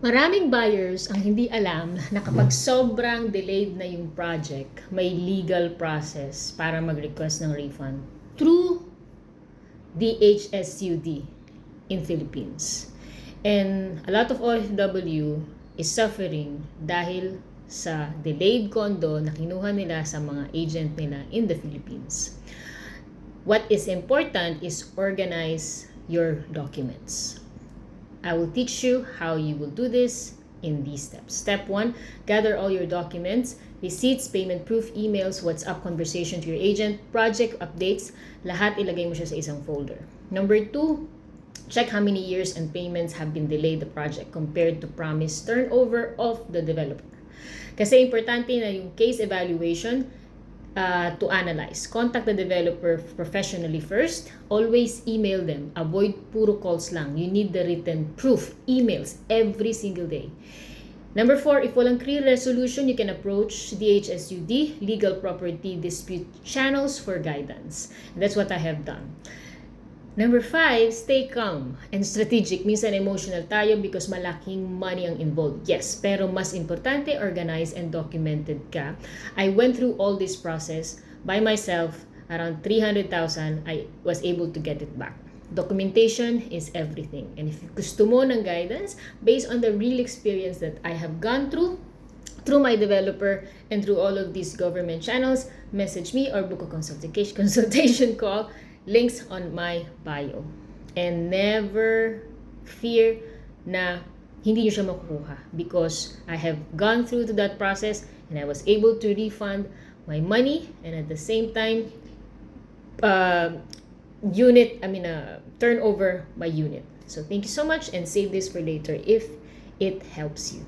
Maraming buyers ang hindi alam na kapag sobrang delayed na yung project, may legal process para mag-request ng refund through DHSUD in Philippines. And a lot of OFW is suffering dahil sa delayed condo na kinuha nila sa mga agent nila in the Philippines. What is important is organize your documents. I will teach you how you will do this in these steps. Step 1, gather all your documents, receipts, payment proof, emails, WhatsApp conversation to your agent, project updates, lahat ilagay mo siya sa isang folder. Number 2, check how many years and payments have been delayed the project compared to promised turnover of the developer. Kasi importante na yung case evaluation to analyze. Contact the developer professionally first. Always email them. Avoid puro calls lang. You need the written proof, emails, every single day. Number 4, if walang clear resolution, you can approach DHSUD, Legal Property Dispute Channels for guidance. And that's what I have done. Number 5, stay calm and strategic. Minsan emotional tayo because malaking money ang involved. Yes, pero mas importante, organized and documented ka. I went through all this process by myself. Around 300,000, I was able to get it back. Documentation is everything. And if gusto mo ng guidance, based on the real experience that I have gone through my developer and through all of these government channels, message me or book a consultation call. Links on my bio. And never fear na hindi nyo siya makukuha because I have gone through to that process and I was able to refund my money and at the same time turnover by unit. So thank you so much and save this for later if it helps you.